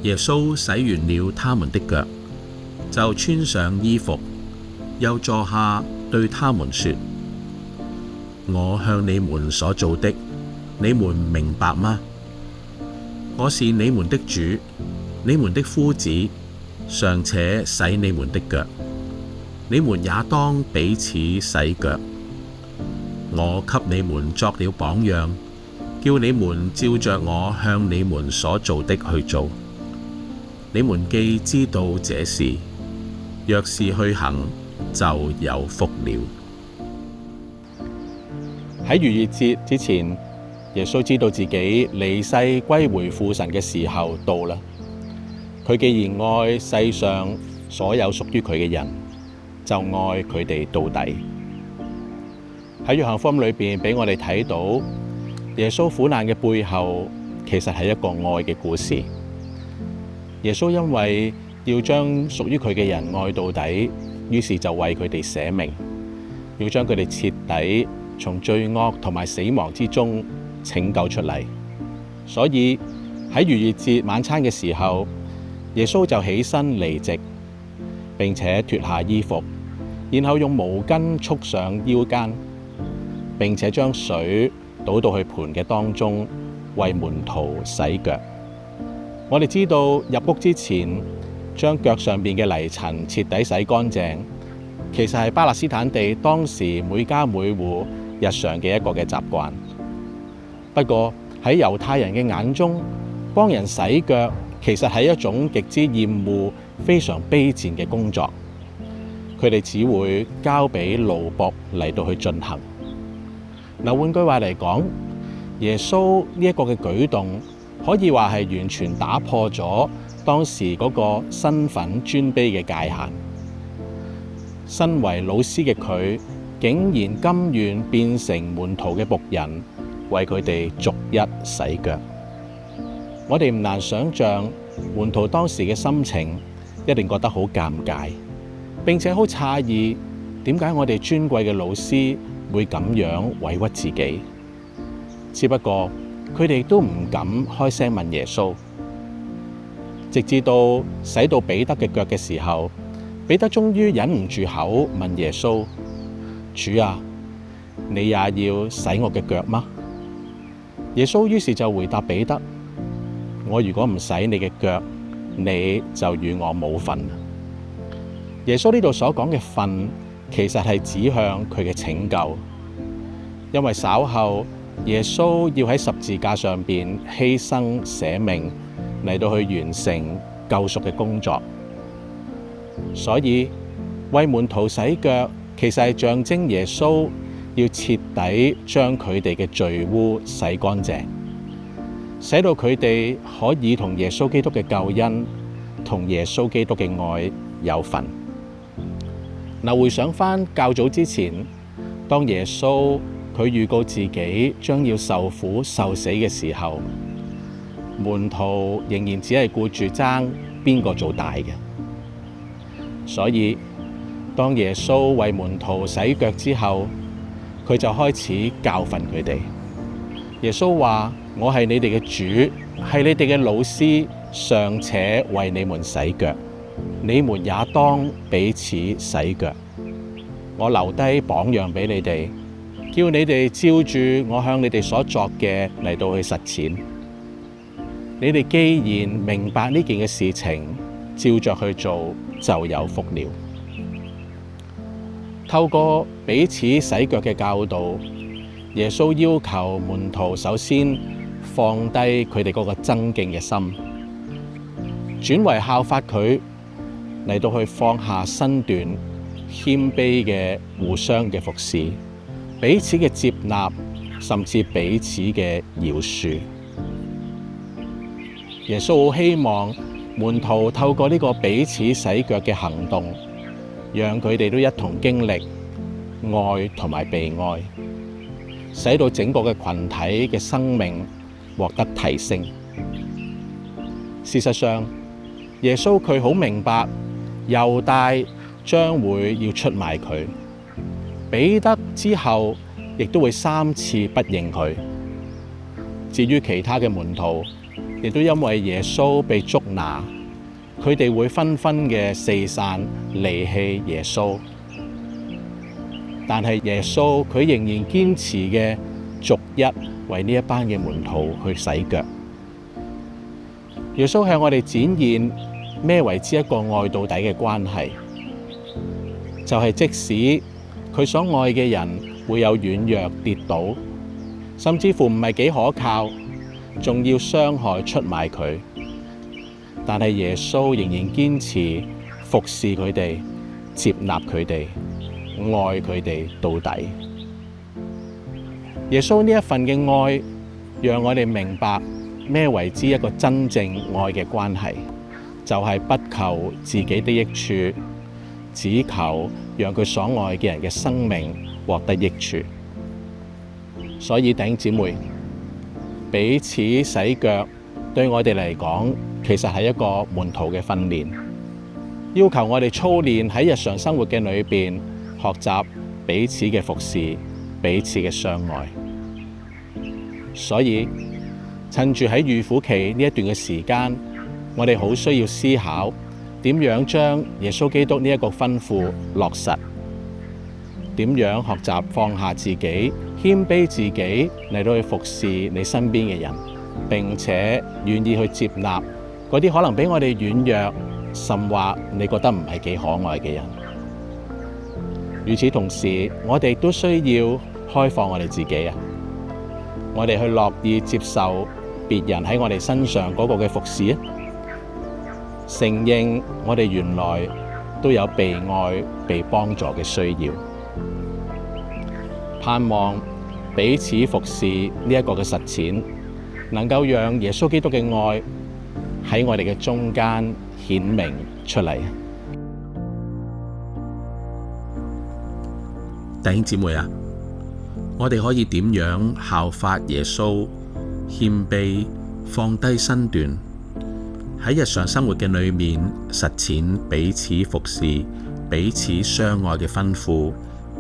耶穌洗完了他們的腳，就穿上衣服，又坐下對他們說：我向你們所做的，你們明白嗎？我是你們的主，你們的夫子，尚且洗你們的腳，你們也當彼此洗腳。我給你們作了榜樣，叫你們照着我向你們所做的去做。你們既知道這事，若是去行，就有福了。喺逾越節之前，耶穌知道自己離世歸回父神嘅時候到啦。佢既然愛世上所有屬於佢嘅人，就愛佢哋到底。喺約翰福音裏邊俾我哋睇到耶穌苦難嘅背後，其實係一個愛嘅故事。耶穌因為要將屬於佢嘅人愛到底，於是就為佢哋捨命，要將佢哋徹底從罪惡同埋死亡之中拯救出嚟。所以喺逾越節晚餐嘅時候，耶穌就起身離席，並且脫下衣服，然後用毛巾束上腰間，並且將水倒到去盆嘅當中，為門徒洗腳。我哋知道入屋之前，將腳上邊嘅泥塵徹底洗乾淨，其實係巴勒斯坦地當時每家每戶日常嘅一個嘅習慣。不過喺猶太人嘅眼中，幫人洗腳其實係一種極之厭惡、非常卑賤嘅工作。佢哋只會交俾奴僕嚟到去進行。換句話嚟講，耶穌呢一個嘅舉動，可以話係完全打破咗當時嗰個身份尊卑嘅界限。身為老師嘅佢，竟然甘願變成門徒嘅僕人，為佢哋逐一洗腳。我哋唔難想象門徒當時嘅心情，一定覺得好尷尬，並且好詫異，點解我哋尊貴嘅老師會咁樣委屈自己？只不過佢哋都唔敢開聲問耶穌，直至到洗到彼得嘅腳嘅時候，彼得終於忍唔住口問耶穌：主啊，你也要洗我嘅腳嗎？耶穌於是就回答彼得：我如果唔洗你嘅腳，你就與我冇份。耶穌呢度所講嘅份，其實係指向佢嘅拯救，因為稍後耶穌要喺十字架上邊犧牲捨命嚟到去完成救贖嘅工作，所以為門徒洗腳，其實係象徵耶穌要徹底將佢哋嘅罪污洗乾淨，使到佢哋可以同耶穌基督嘅救恩同耶穌基督嘅愛有份。回想返較早之前，當耶穌佢預告自己將要受苦受死嘅時候，門徒仍然只係顧住爭邊個做大嘅。所以當耶穌為門徒洗腳之後，佢就開始教訓佢哋。耶穌話：我係你哋嘅主，係你哋嘅老師，尚且為你們洗腳，你們也當彼此洗腳。我留低榜樣俾你哋，叫你哋照住我向你哋所作嘅嚟到去實踐。你哋既然明白呢件嘅事情，照着去做，就有福了。透過彼此洗腳嘅教導，耶穌要求門徒首先放低佢哋嗰個爭競嘅心，轉為效法佢嚟到去放下身段，謙卑嘅互相嘅服侍，彼此嘅接納，甚至彼此嘅饒恕。耶穌好希望門徒透過呢個彼此洗腳嘅行動，讓佢哋都一同經歷愛同埋被愛，使到整個嘅群體嘅生命獲得提升。事實上，耶穌佢好明白猶大將會要出賣佢，彼得之後亦都會3次不認佢。至於其他嘅門徒，亦都因為耶穌被捉拿，佢哋會紛紛嘅四散離棄耶穌。但係耶穌佢仍然堅持嘅逐一為呢一班嘅門徒去洗腳。耶穌向我哋展現咩為之一個愛到底嘅關係，就係即使佢所愛嘅人會有軟弱跌倒，甚至乎唔係幾可靠，仲要傷害出賣佢，但係耶穌仍然堅持服侍佢哋，接納佢哋，愛佢哋到底。耶穌呢一份嘅愛，讓我哋明白咩為之一個真正愛嘅關係，就係不求自己的益處，只求讓佢所愛嘅人嘅生命獲得益處。所以弟兄姊妹，彼此洗腳對我哋嚟講，其實係一個門徒嘅訓練，要求我哋操練喺日常生活嘅裏邊學習彼此嘅服侍，彼此嘅相愛。所以趁住喺預苦期呢一段嘅時間，我哋好需要思考點樣將耶穌基督呢一個吩咐落實，點樣學習放下自己，謙卑自己嚟到去服侍你身邊嘅人，並且願意去接納嗰啲可能比我哋軟弱，甚或你覺得唔係幾可愛嘅人。與此同時，我哋都需要開放我哋自己啊！我哋去樂意接受別人喺我哋身上嗰個嘅服侍啊！承認我哋原來都有被愛、被幫助嘅需要，盼望彼此服侍呢一個嘅實踐，能夠讓耶穌基督嘅愛喺我哋嘅中間顯明出嚟。弟兄姊妹啊，我哋可以點樣效法耶穌，謙卑放低身段，喺日常生活嘅裏面實踐彼此服侍、彼此相愛嘅吩咐，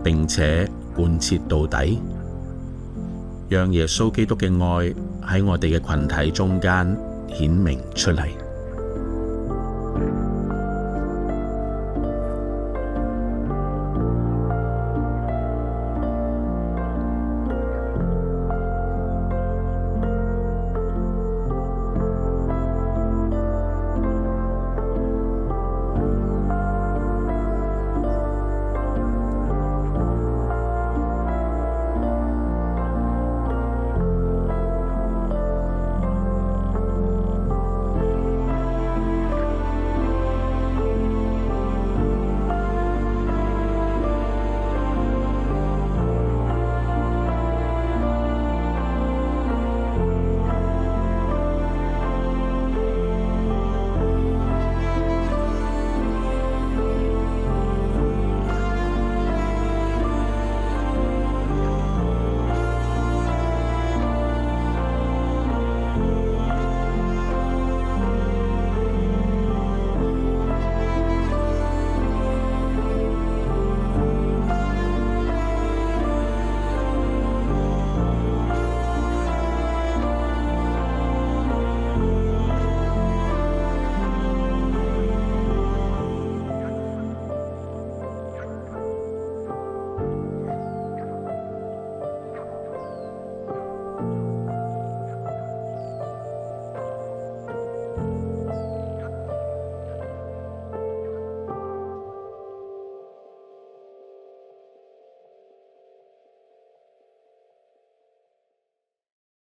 並且貫徹到底，讓耶穌基督嘅愛喺我哋嘅群體中間顯明出嚟。